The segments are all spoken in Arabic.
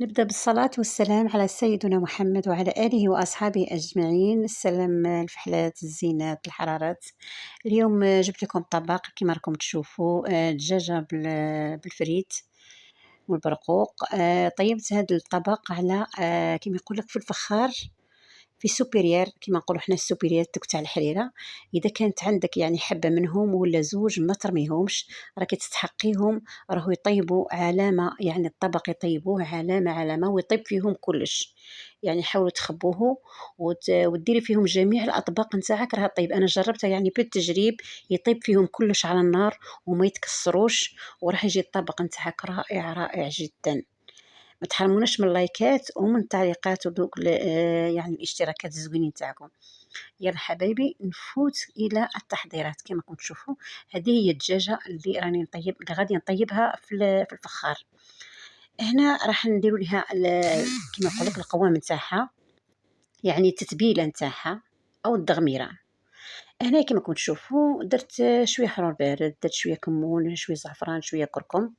نبدأ بالصلاة والسلام على سيدنا محمد وعلى آله وأصحابه أجمعين. السلام الفحلات الزينات الحرارات. اليوم جبت لكم طبق كما راكم تشوفوا، دجاجة بالفريت والبرقوق. طيبت هذا الطبق على كما يقول لك في الفخار، في سوبيريير كما نقولوا حنا السوبيريير توك تاع الحريره. اذا كانت عندك يعني حبه منهم ولا زوج ما ترميهمش، راك تستحقيهم. راهو يطيبوا علامه، يعني الطبق يطيبوه علامه علامه ويطيب فيهم كلش. يعني حاولوا تخبوه وديري فيهم جميع الاطباق نتاعك راها طيب. انا جربتها يعني بالتجريب، يطيب فيهم كلش على النار وما يتكسروش، وراح يجي الطبق نتاعك رائع رائع جدا. ما تحرموناش من اللايكات ومن التعليقات ودوك يعني الاشتراكات الزوينين تاعكم. يلا حبايبي نفوت الى التحضيرات. كما كنتم تشوفوا هذه هي الدجاجه اللي راني نطيب، اللي غادي نطيبها في الفخار. هنا راح نديروا لها كما نقول لك القوام نتاعها، يعني التتبيله نتاعها او الدغميره. هنا كما كنتم تشوفوا درت شويه حرور بارد، درت شويه كمون، شويه زعفران، شويه كركم،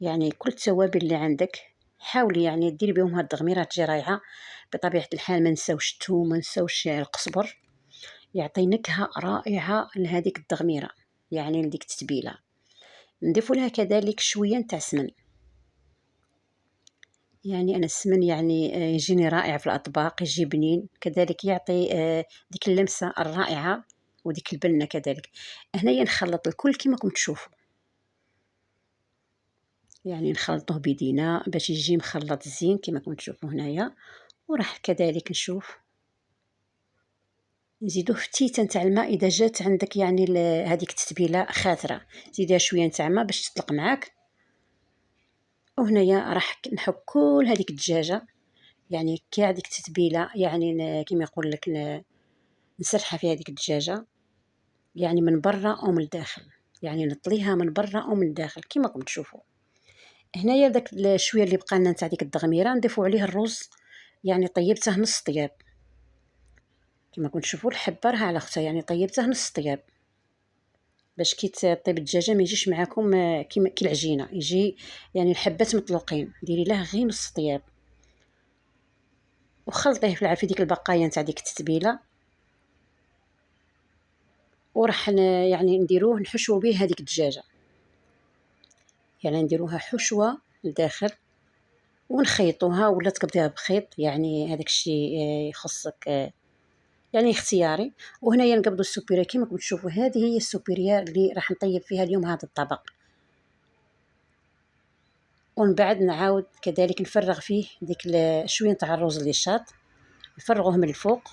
يعني كل التوابل اللي عندك حاولي يعني ديري بهم هاد التغميرات تجي رايعه. بطبيعه الحال ما نساوش الثوم، ما نساوش القزبر، يعطي نكهه رائعه لهذيك التغميره، يعني لديك التتبيله. نضيف لها كذلك شويه نتاع سمن، يعني انا السمن يعني يجيني رائع في الاطباق، يجي بنين كذلك، يعطي ديك اللمسه الرائعه وديك البنه كذلك. هنايا نخلط الكل كما كنتم تشوفوا، يعني نخلطوه بيدينا باش يجي مخلط زين كما كنتم تشوفوا هنايا. وراح كذلك نشوف نزيدوه فتيته نتاع الماء اذا جات عندك يعني هذيك التتبيله خاثره، زيدها شويه نتاع الماء باش تطلق معاك. وهنايا راح نحك كل هذيك الدجاجه، يعني كاع هذيك التتبيله، يعني كما يقول لك نسرحها في هذيك الدجاجه، يعني من برا او من الداخل، يعني نطليها من برا او من الداخل كما راكم تشوفوا. هنايا داك الشويه اللي بقى لنا نتاع ديك الدغميره نضيفوا عليه الرز، يعني طيبته نص طياب كما كنتم تشوفوا. الحبه راها على اختها، يعني طيبته نص طياب باش كي طيب الدجاجه ما يجيش معاكم كيما كي العجينه، يجي يعني الحبات مطلوقين. ديري له غير نص طياب وخلطيه في ديك البقايا نتاع ديك التتبيله. وراح يعني نديروه نحشو به هذيك الدجاجه، يعني نديروها حشوه لداخل ونخيطوها ولا تقبضيها بخيط، يعني هذاك الشيء يخصك، يعني اختياري. وهنايا نقبضوا السوبيرير كما كنتم تشوفوا، هذه هي السوبيرير اللي راح نطيب فيها اليوم هذا الطبق. ومن بعد نعاود كذلك نفرغ فيه ديك شويه تاع الرز اللي شاط، نفرغوه من الفوق.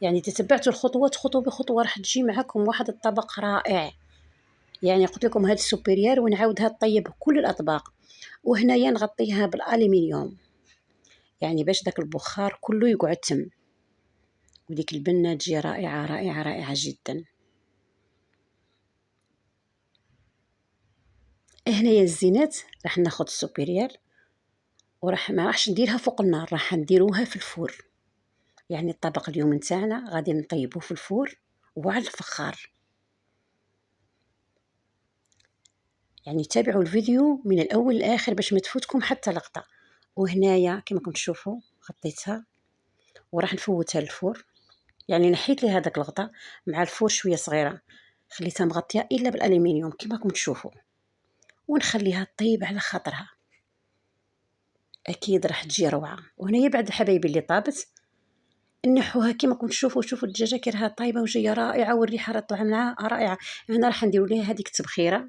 يعني تتبعتوا الخطوات خطوه بخطوه راح تجي معكم واحد الطبق رائع. يعني قلت لكم هذا السوبيرير ونعاودها طيب كل الاطباق. وهنايا نغطيها بالالومنيوم، يعني باش داك البخار كله يقعد تم، وديك البنه تجي رائعه رائعه رائعه جدا. هنايا الزينات راح ناخذ السوبيرير وراح ما راحش نديرها فوق النار، راح نديروها في الفور. يعني الطبق اليوم نتاعنا غادي نطيبوه في الفور وعلى الفخار. يعني تابعوا الفيديو من الاول للاخر باش ما تفوتكم حتى لقطه. وهنايا كما كنتم تشوفوا غطيتها وراح نفوتها للفور، يعني نحيت لي هذاك الغطاء مع الفور شويه صغيره، خليتها مغطيه الا بالالومنيوم كما راكم تشوفوا. ونخليها طيب على خاطرها، اكيد راح تجي روعه. وهنايا بعد الحبايب اللي طابت نحوها كما راكم تشوفوا. شوفوا الدجاجه كي راها طايبه وجايه رائعه والريحه راه طالعه معها رائعه. هنا راح نديروا ليها هذيك التبخيره،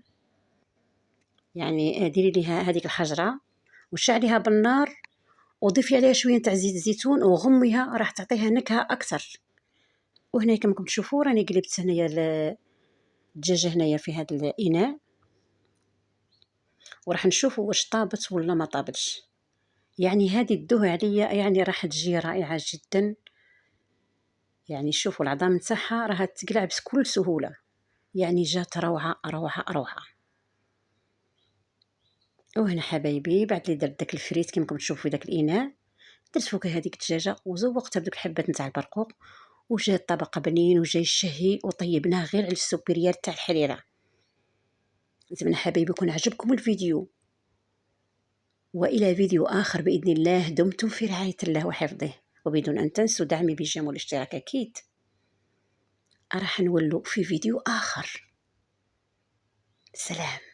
يعني ديري ليها هذيك الحجره وشعليها بالنار وضيفي عليها شويه تاع زيت الزيتون وغميها، راح تعطيها نكهه اكثر. وهنا كما راكم تشوفوا راني قلبت هنايا الدجاجه هنايا في هذا الاناء، وراح نشوفوا واش طابت ولا ما طابتش. يعني هذه الدوه عليا يعني راح تجي رائعه جدا. يعني شوفوا العظام نتاعها راها تقلع بكل سهوله، يعني جات روعه روعه روعه. وهنا حبايبي بعد اللي درت داك الفريت كما راكم تشوفوا في داك الاناء، درت فوق هذيك الدجاجه وزوقتها بدوك الحبات نتاع البرقوق، وجا الطبق بنين وجاي شهي. وطيبناه غير على السوبريير تاع الحريره. نتمنى حبايبي يكون عجبكم الفيديو، وإلى فيديو آخر بإذن الله. دمتم في رعاية الله وحفظه، وبدون أن تنسوا دعمي بالجيم والاشتراك أكيد. راح نولوا في فيديو آخر. سلام.